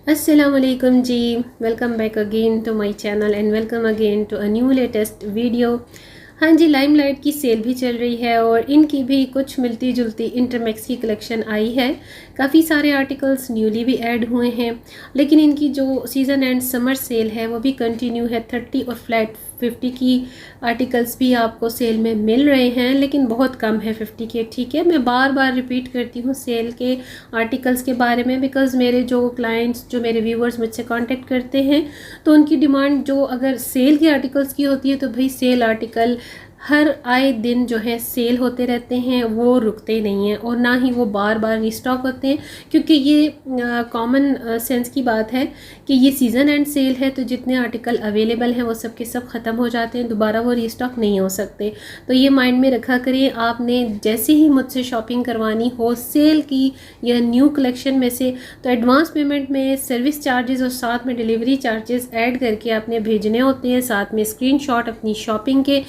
Assalamualaikum जी, welcome back again to my channel and welcome again to a new latest video. हाँ जी, limelight की cell भी चल रही है और इनकी भी कुछ मिलती जुलती इंटरमैक्स की कलेक्शन आई है। काफ़ी सारे आर्टिकल्स न्यूली भी ऐड हुए हैं, लेकिन इनकी जो सीज़न एंड समर सेल है वो भी कंटिन्यू है। 30 और फ्लैट 50 की आर्टिकल्स भी आपको सेल में मिल रहे हैं, लेकिन बहुत कम है 50 के। ठीक है, मैं बार बार रिपीट करती हूँ सेल के आर्टिकल्स के बारे में, बिकॉज़ मेरे जो क्लाइंट्स, जो मेरे व्यूवर्स मुझसे कांटेक्ट करते हैं, तो उनकी डिमांड जो अगर सेल के आर्टिकल्स की होती है तो भाई सेल आर्टिकल हर आए दिन जो है सेल होते रहते हैं, वो रुकते नहीं हैं और ना ही वो बार बार रिस्टॉक होते हैं, क्योंकि ये कॉमन सेंस की बात है कि ये सीज़न एंड सेल है, तो जितने आर्टिकल अवेलेबल हैं वो सब के सब ख़त्म हो जाते हैं, दोबारा वो रिस्टॉक नहीं हो सकते। तो ये माइंड में रखा करिए, आपने जैसे ही मुझसे शॉपिंग करवानी हो सेल की या न्यू कलेक्शन में से, तो एडवांस पेमेंट में सर्विस चार्जेस और साथ में डिलीवरी चार्जेस ऐड करके आपने भेजने होते हैं, साथ में स्क्रीनशॉट अपनी शॉपिंग के।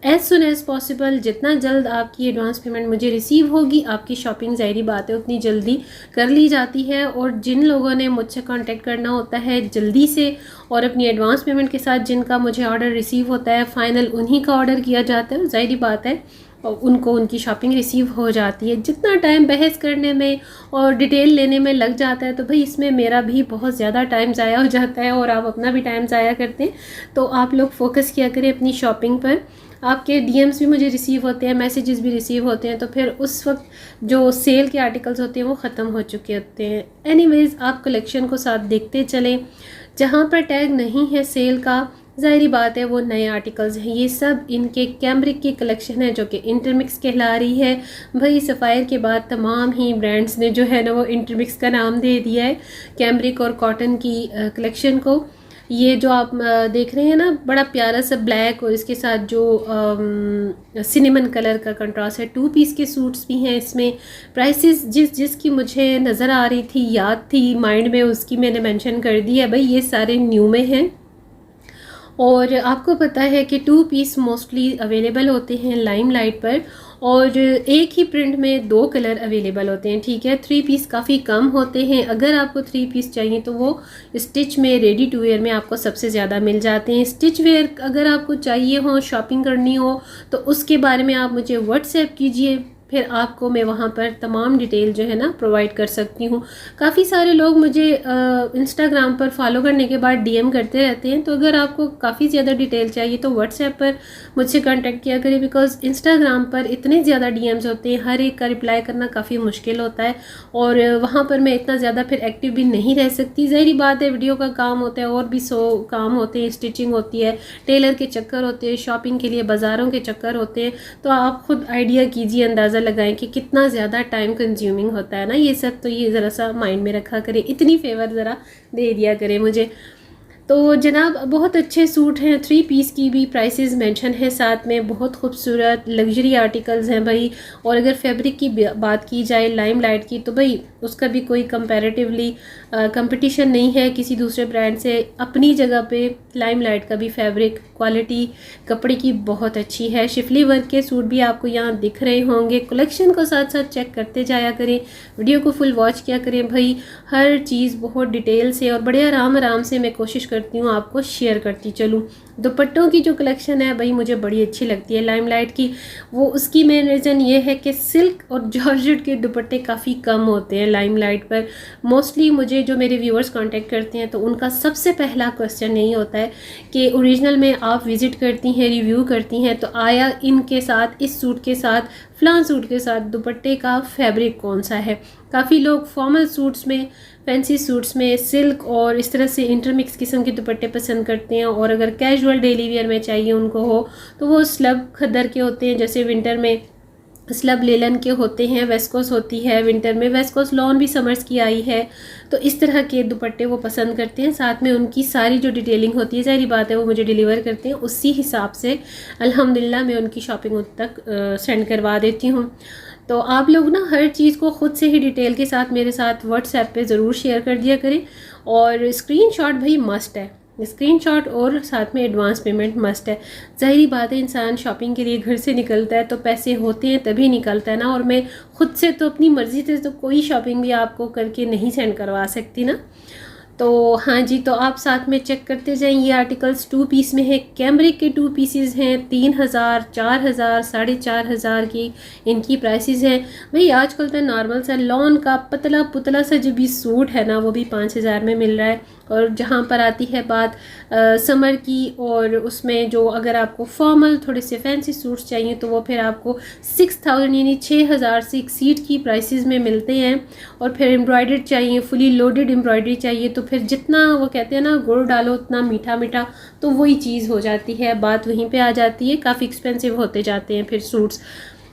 एज़ सुन एज़ पॉसिबल, जितना जल्द आपकी एडवांस पेमेंट मुझे रिसीव होगी, आपकी शॉपिंग ज़ाहिरी बात है उतनी जल्दी कर ली जाती है। और जिन लोगों ने मुझसे कांटेक्ट करना होता है जल्दी से और अपनी एडवांस पेमेंट के साथ जिनका मुझे ऑर्डर रिसीव होता है, फ़ाइनल उन्हीं का ऑर्डर किया जाता है, ज़ाहिरी बात है और उनको उनकी शॉपिंग रिसीव हो जाती है। जितना टाइम बहस करने में और डिटेल लेने में लग जाता है, तो भाई इसमें मेरा भी बहुत ज़्यादा टाइम ज़ाया हो जाता है और आप अपना भी टाइम ज़ाया करते हैं। तो आप लोग फोकस किया करें अपनी शॉपिंग पर। आपके डीएम्स भी मुझे रिसीव होते हैं, मैसेजेस भी रिसीव होते हैं, तो फिर उस वक्त जो सेल के आर्टिकल्स होते हैं वो ख़त्म हो चुके होते हैं। एनीवेज़, आप कलेक्शन को साथ देखते चलें। जहाँ पर टैग नहीं है सेल का, ज़ाहिरी बात है वो नए आर्टिकल्स हैं। ये सब इनके कैमरिक की कलेक्शन है जो कि इंटरमिक्स कहला रही है। भाई सफ़ायर के बाद तमाम ही ब्रांड्स ने जो है ना वो इंटरमिक्स का नाम दे दिया है कैमरिक और कॉटन की कलेक्शन को। ये जो आप देख रहे हैं ना, बड़ा प्यारा सा ब्लैक और इसके साथ जो सिनेमन कलर का कंट्रास्ट है। 2 पीस के सूट्स भी हैं इसमें। प्राइसेस जिसकी मुझे नज़र आ रही थी, याद थी माइंड में, उसकी मैंने मेंशन कर दी है। भाई ये सारे न्यू में हैं और आपको पता है कि 2 पीस मोस्टली अवेलेबल होते हैं लाइमलाइट पर और एक ही प्रिंट में 2 कलर अवेलेबल होते हैं। ठीक है, 3 पीस काफ़ी कम होते हैं। अगर आपको 3 पीस चाहिए तो वो स्टिच में, रेडी टू वेयर में आपको सबसे ज़्यादा मिल जाते हैं। स्टिच वेयर अगर आपको चाहिए हो, शॉपिंग करनी हो, तो उसके बारे में आप मुझे व्हाट्सएप कीजिए, फिर आपको मैं वहाँ पर तमाम डिटेल जो है ना प्रोवाइड कर सकती हूँ। काफ़ी सारे लोग मुझे इंस्टाग्राम पर फॉलो करने के बाद डीएम करते रहते हैं, तो अगर आपको काफ़ी ज़्यादा डिटेल चाहिए तो व्हाट्सएप पर मुझसे कांटेक्ट किया करें, बिकॉज़ इंस्टाग्राम पर इतने ज़्यादा डीएम्स होते हैं, हर एक का रिप्लाई करना काफ़ी मुश्किल होता है और वहाँ पर मैं इतना ज़्यादा फिर एक्टिव भी नहीं रह सकती। ज़ाहिरी बात है, वीडियो का काम होता है और भी 100 काम होते हैं, स्टिचिंग होती है, टेलर के चक्कर होते हैं, शॉपिंग के लिए बाज़ारों के चक्कर होते हैं। तो आप खुद आइडिया कीजिए, अंदाज़ा लगाएं कि कितना ज़्यादा टाइम कंज्यूमिंग होता है ना ये सब। तो ये ज़रा सा माइंड में रखा करें, इतनी फेवर ज़रा दे दिया करें मुझे। तो जनाब, बहुत अच्छे सूट हैं, 3 पीस की भी प्राइसेस मेंशन है साथ में। बहुत खूबसूरत लग्जरी आर्टिकल्स हैं भाई। और अगर फैब्रिक की बात की जाए लाइमलाइट की, तो भाई उसका भी कोई कंपैरेटिवली कंपटीशन नहीं है किसी दूसरे ब्रांड से। अपनी जगह पे लाइमलाइट का भी फैब्रिक क्वालिटी कपड़े की बहुत अच्छी है। शिफली वर्क के सूट भी आपको यहाँ दिख रहे होंगे। कलेक्शन को साथ साथ चेक करते जाया करें, वीडियो को फुल वॉच किया करें। भाई हर चीज़ बहुत डिटेल से और बड़े आराम से मैं कोशिश करती हूँ आपको शेयर करती चलूँ। दुपट्टों की जो कलेक्शन है भाई मुझे बड़ी अच्छी लगती है लाइमलाइट की। वो उसकी मेन रीज़न ये है कि सिल्क और जॉर्जेट के दुपट्टे काफ़ी कम होते हैं लाइमलाइट पर। मोस्टली मुझे जो मेरे व्यूअर्स कांटेक्ट करते हैं तो उनका सबसे पहला क्वेश्चन यही होता है कि ओरिजिनल में आप विज़िट करती हैं, रिव्यू करती हैं, तो आया इनके साथ, इस सूट के साथ, फ़लाँ सूट के साथ दुपट्टे का फैब्रिक कौन सा है। काफ़ी लोग फॉर्मल सूट्स में, फैंसी सूट्स में सिल्क और इस तरह से इंटरमिक्स किस्म के दुपट्टे पसंद करते हैं, और अगर कैजुअल डेली वेयर में चाहिए उनको हो तो वो स्लब खद्दर के होते हैं, जैसे विंटर में स्लब लेलन के होते हैं, वेस्कोस होती है विंटर में, वेस्कोस लॉन भी समर्स की आई है। तो इस तरह के दुपट्टे वो पसंद करते हैं। साथ में उनकी सारी जो डिटेलिंग होती है, ज़ाहिर बात है वो मुझे डिलीवर करते हैं, उसी हिसाब से अल्हम्दुलिल्लाह मैं उनकी शॉपिंग उन तक सेंड करवा देती हूँ। तो आप लोग ना हर चीज़ को ख़ुद से ही डिटेल के साथ मेरे साथ व्हाट्सएप पे ज़रूर शेयर कर दिया करें। और स्क्रीनशॉट भाई मस्ट है, स्क्रीनशॉट और साथ में एडवांस पेमेंट मस्ट है। ज़ाहिरी बात है, इंसान शॉपिंग के लिए घर से निकलता है तो पैसे होते हैं तभी निकलता है ना। और मैं ख़ुद से तो अपनी मर्ज़ी से तो कोई शॉपिंग भी आपको करके नहीं सेंड करवा सकती ना। तो हाँ जी, तो आप साथ में चेक करते जाएं। ये आर्टिकल्स 2 पीस में है, कैमरिक के 2 पीसेस हैं, 3000, 4000, 4500 की इनकी प्राइसेस हैं। भाई आजकल तो नॉर्मल सा लॉन का पतला पुतला सा जो भी सूट है ना, वो भी 5000 में मिल रहा है। और जहाँ पर आती है बात समर की, और उसमें जो अगर आपको फॉर्मल थोड़े से फैंसी सूट्स चाहिए तो वो फिर आपको 6000 यानी 6000 से एक्सीड की प्राइसेस में मिलते हैं। और फिर एम्ब्रॉयडर्ड चाहिए, फुली लोडेड एम्ब्रॉयडरी चाहिए, तो फिर जितना वो कहते हैं ना गुड़ डालो उतना मीठा मीठा, तो वही चीज़ हो जाती है, बात वहीं पे आ जाती है। काफ़ी एक्सपेंसिव होते जाते हैं फिर सूट्स।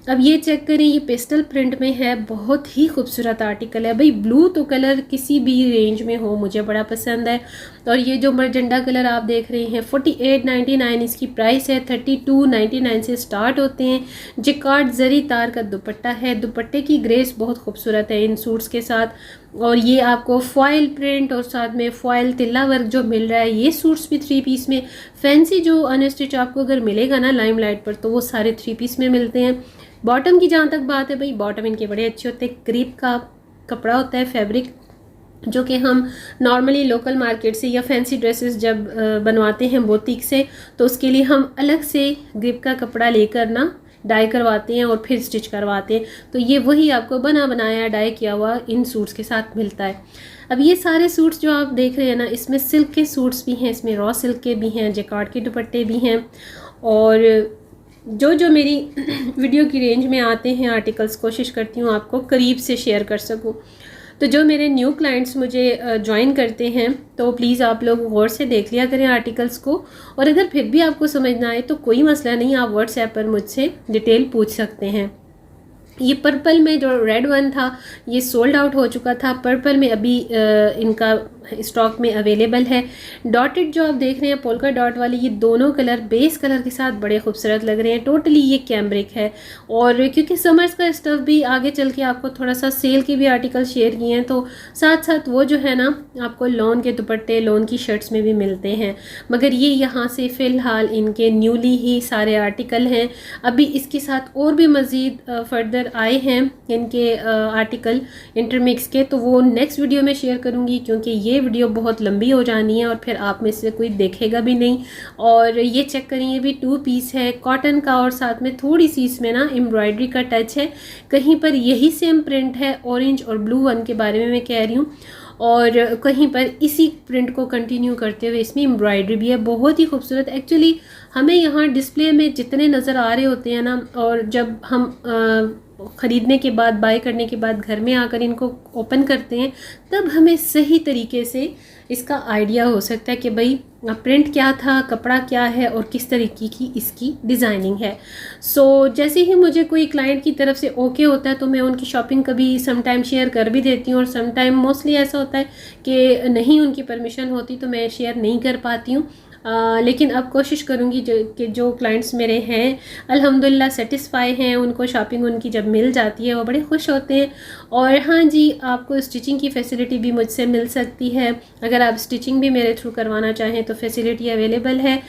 अब ये चेक करें, ये पेस्टल प्रिंट में है, बहुत ही खूबसूरत आर्टिकल है। भाई ब्लू तो कलर किसी भी रेंज में हो मुझे बड़ा पसंद है। और ये जो मरजंडा कलर आप देख रहे हैं 48.99 इसकी प्राइस है। 32.99 से स्टार्ट होते हैं। जिकार्ड जरी तार का दुपट्टा है, दुपट्टे की ग्रेस बहुत खूबसूरत है इन सूट्स के साथ। और ये आपको फॉयल प्रिंट और साथ में फॉयल तिल्ला वर्क जो मिल रहा है। ये सूट्स भी 3 पीस में, फैंसी जो अनस्टिच आपको अगर मिलेगा ना लाइमलाइट पर, तो वो सारे 3 पीस में मिलते हैं। बॉटम की जहाँ तक बात है, भाई बॉटम इनके बड़े अच्छे होते हैं। क्रीप का कपड़ा होता है, फैब्रिक, जो कि हम नॉर्मली लोकल मार्केट से या फैंसी ड्रेसेस जब बनवाते हैं बोतीक से, तो उसके लिए हम अलग से ग्रिप का कपड़ा लेकर ना डाई करवाते हैं और फिर स्टिच करवाते हैं। तो ये वही आपको बना बनाया डाई किया हुआ इन सूट्स के साथ मिलता है। अब ये सारे सूट्स जो आप देख रहे हैं ना, इसमें सिल्क के सूट्स भी हैं, इसमें रॉ सिल्क के भी हैं, जैकार्ड के दुपट्टे भी हैं। और जो जो मेरी वीडियो की रेंज में आते हैं आर्टिकल्स, कोशिश करती हूँ आपको करीब से शेयर कर सकूँ। तो जो मेरे न्यू क्लाइंट्स मुझे ज्वाइन करते हैं, तो प्लीज़ आप लोग गौर से देख लिया करें आर्टिकल्स को। और अगर फिर भी आपको समझ ना आए तो कोई मसला नहीं, आप व्हाट्सएप पर मुझसे डिटेल पूछ सकते हैं। ये पर्पल में जो रेड वन था ये सोल्ड आउट हो चुका था। पर्पल में अभी इनका स्टॉक में अवेलेबल है। डॉटेड जो आप देख रहे हैं पोल्का डॉट वाली, ये दोनों कलर बेस कलर के साथ बड़े खूबसूरत लग रहे हैं। टोटली ये कैमरिक है। और क्योंकि समर्स का स्टफ भी आगे चल के आपको थोड़ा सा सेल के भी आर्टिकल शेयर किए हैं, तो साथ साथ वो जो है ना आपको लॉन के दुपट्टे, लॉन की शर्ट्स में भी मिलते हैं। मगर ये यहाँ से फ़िलहाल इनके न्यूली ही सारे आर्टिकल हैं। अभी इसके साथ और भी मज़ीद फर्दर आए हैं इनके आर्टिकल इंटरमिक्स के, तो वो नेक्स्ट वीडियो में शेयर करूँगी, क्योंकि ये वीडियो बहुत लंबी हो जानी है और फिर आप में से कोई देखेगा भी नहीं। और ये चेक करें, ये भी 2 पीस है कॉटन का, और साथ में थोड़ी सी इसमें ना एम्ब्रॉयडरी का टच है। कहीं पर यही सेम प्रिंट है, ऑरेंज और ब्लू वन के बारे में मैं कह रही हूँ, और कहीं पर इसी प्रिंट को कंटिन्यू करते हुए इसमें एम्ब्रॉयडरी भी है, बहुत ही खूबसूरत। एक्चुअली हमें यहाँ डिस्प्ले में जितने नज़र आ रहे होते हैं ना, और जब हम ख़रीदने के बाद, बाय करने के बाद घर में आकर इनको ओपन करते हैं, तब हमें सही तरीके से इसका आइडिया हो सकता है कि भाई प्रिंट क्या था, कपड़ा क्या है और किस तरीके की इसकी डिज़ाइनिंग है। सो जैसे ही मुझे कोई क्लाइंट की तरफ से ओके होता है तो मैं उनकी शॉपिंग कभी समटाइम शेयर कर भी देती हूँ, और समटाइम मोस्टली ऐसा होता है कि नहीं उनकी परमिशन होती तो मैं शेयर नहीं कर पाती हूँ। लेकिन अब कोशिश करूँगी कि जो क्लाइंट्स मेरे हैं अल्हम्दुलिल्लाह सेटिस्फाई हैं, उनको शॉपिंग उनकी जब मिल जाती है वो बड़े खुश होते हैं। और हाँ जी, आपको स्टिचिंग की फ़ैसिलिटी भी मुझसे मिल सकती है। अगर आप स्टिचिंग भी मेरे थ्रू करवाना चाहें तो फैसिलिटी अवेलेबल है।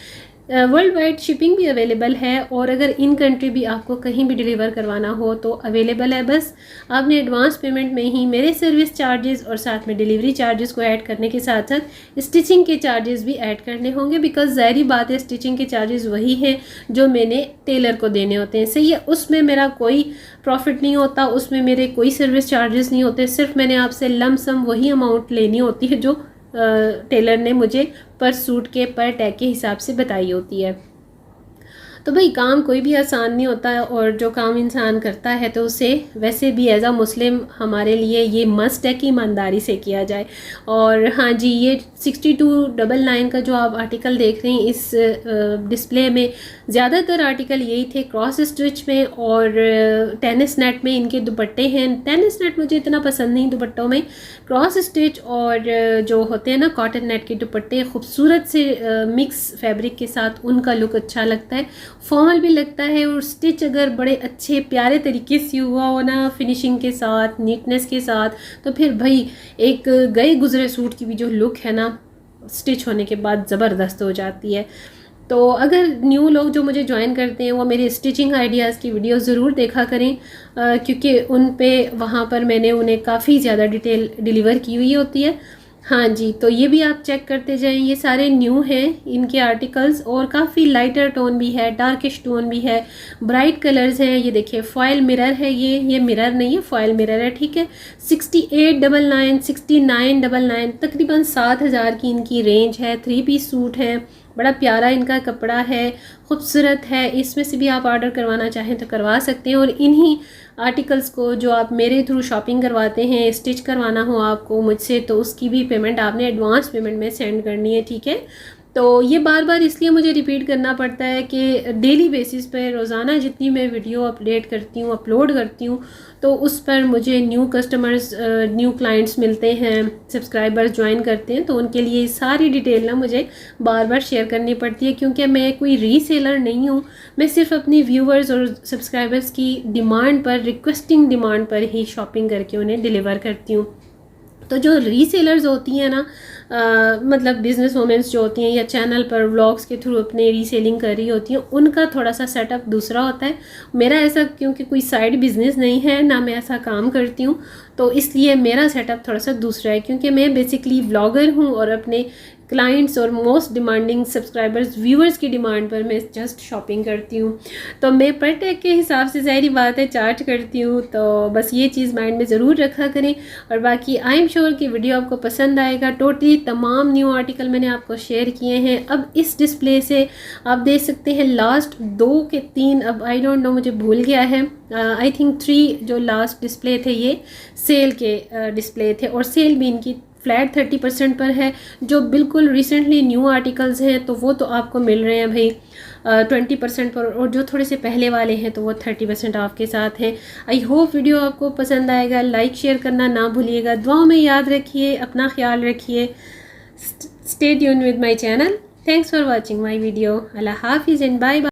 वर्ल्ड वाइड शिपिंग भी अवेलेबल है, और अगर इन कंट्री भी आपको कहीं भी डिलीवर करवाना हो तो अवेलेबल है। बस आपने एडवांस पेमेंट में ही मेरे सर्विस चार्जेस और साथ में डिलीवरी चार्जेस को ऐड करने के साथ साथ स्टिचिंग के चार्जेस भी ऐड करने होंगे, बिकॉज ज़ाहिरी बात है स्टिचिंग के चार्जेस वही हैं जो मैंने टेलर को देने होते हैं। सही है, उसमें मेरा कोई प्रॉफिट नहीं होता, उसमें मेरे कोई सर्विस चार्जेस नहीं होते, सिर्फ मैंने आपसे लम सम वही अमाउंट लेनी होती है जो टेलर ने मुझे पर सूट के पर टैग के हिसाब से बताई होती है। तो भाई काम कोई भी आसान नहीं होता है, और जो काम इंसान करता है तो उसे वैसे भी एज आ मुस्लिम हमारे लिए ये मस्ट है कि ईमानदारी से किया जाए। और हाँ जी, ये 6299 का जो आप आर्टिकल देख रहे हैं इस डिस्प्ले में, ज़्यादातर आर्टिकल यही थे क्रॉस स्टिच में और टेनिस नेट में इनके दुपट्टे हैं। टेनिस नेट मुझे इतना पसंद नहीं दुपट्टों में, क्रॉस स्टिच और जो होते हैं ना कॉटन नेट के दुपट्टे खूबसूरत से मिक्स फैब्रिक के साथ, उनका लुक अच्छा लगता है, फॉर्मल भी लगता है। और स्टिच अगर बड़े अच्छे प्यारे तरीके से हुआ हो ना, फिनिशिंग के साथ, नीटनेस के साथ, तो फिर भाई एक गए गुजरे सूट की भी जो लुक है ना स्टिच होने के बाद ज़बरदस्त हो जाती है। तो अगर न्यू लोग जो मुझे ज्वाइन करते हैं वो मेरे स्टिचिंग आइडियाज़ की वीडियो ज़रूर देखा करें, क्योंकि उन पे वहाँ पर मैंने उन्हें काफ़ी ज़्यादा डिटेल डिलीवर की हुई होती है। हाँ जी, तो ये भी आप चेक करते जाएं, ये सारे न्यू हैं इनके आर्टिकल्स और काफ़ी लाइटर टोन भी है, डार्किश टोन भी है, ब्राइट कलर्स हैं। ये देखिए फॉयल मिरर है, ये मिरर नहीं है, फॉयल मिरर है, ठीक है। 6899, 6999, तकरीबन 7000 की इनकी रेंज है। 3 पीस सूट है, बड़ा प्यारा इनका कपड़ा है, खूबसूरत है। इसमें से भी आप ऑर्डर करवाना चाहें तो करवा सकते हैं। और इन्हीं आर्टिकल्स को जो आप मेरे थ्रू शॉपिंग करवाते हैं, स्टिच करवाना हो आपको मुझसे, तो उसकी भी पेमेंट आपने एडवांस पेमेंट में सेंड करनी है, ठीक है। तो ये बार बार इसलिए मुझे रिपीट करना पड़ता है कि डेली बेसिस पर रोज़ाना जितनी मैं वीडियो अपडेट करती हूँ, अपलोड करती हूँ, तो उस पर मुझे न्यू कस्टमर्स, न्यू क्लाइंट्स मिलते हैं, सब्सक्राइबर्स ज्वाइन करते हैं, तो उनके लिए सारी डिटेल ना मुझे बार बार शेयर करनी पड़ती है, क्योंकि मैं कोई रीसेलर नहीं हूँ। मैं सिर्फ अपनी व्यूवर्स और सब्सक्राइबर्स की डिमांड पर, रिक्वेस्टिंग डिमांड पर ही शॉपिंग करके उन्हें डिलीवर करती हूँ। तो जो रीसेलर्स होती हैं ना, मतलब बिजनेस वोमेंस जो होती हैं या चैनल पर व्लॉग्स के थ्रू अपने रीसेलिंग कर रही होती हैं, उनका थोड़ा सा सेटअप दूसरा होता है। मेरा ऐसा क्योंकि कोई साइड बिजनेस नहीं है, ना मैं ऐसा काम करती हूँ, तो इसलिए मेरा सेटअप थोड़ा सा दूसरा है, क्योंकि मैं बेसिकली व्लॉगर हूँ और अपने क्लाइंट्स और मोस्ट डिमांडिंग सब्सक्राइबर्स, व्यूअर्स की डिमांड पर मैं जस्ट शॉपिंग करती हूँ। तो मैं पर टैग के हिसाब से ज़ाहिर बात है चार्ज करती हूँ, तो बस ये चीज़ माइंड में ज़रूर रखा करें। और बाकी आई एम श्योर कि वीडियो आपको पसंद आएगा। टोटली तमाम न्यू आर्टिकल मैंने आपको शेयर किए हैं। अब इस डिस्प्ले से आप देख सकते हैं लास्ट 2 के 3, अब आई डोंट नो, मुझे भूल गया है, आई थिंक 3 जो लास्ट डिस्प्ले थे ये सेल के डिस्प्ले थे, और सेल भी इनकी फ्लैट 30% पर है। जो बिल्कुल रिसेंटली न्यू आर्टिकल्स हैं तो वो तो आपको मिल रहे हैं भाई 20% पर, और जो थोड़े से पहले वाले हैं तो वो 30% ऑफ के साथ हैं। आई होप वीडियो आपको पसंद आएगा। लाइक शेयर करना ना भूलिएगा, दुआओं में याद रखिए, अपना ख्याल रखिए। Stay tuned with my channel. Thanks for watching my video. अल्लाह हाफिज़ एंड बाय बाय।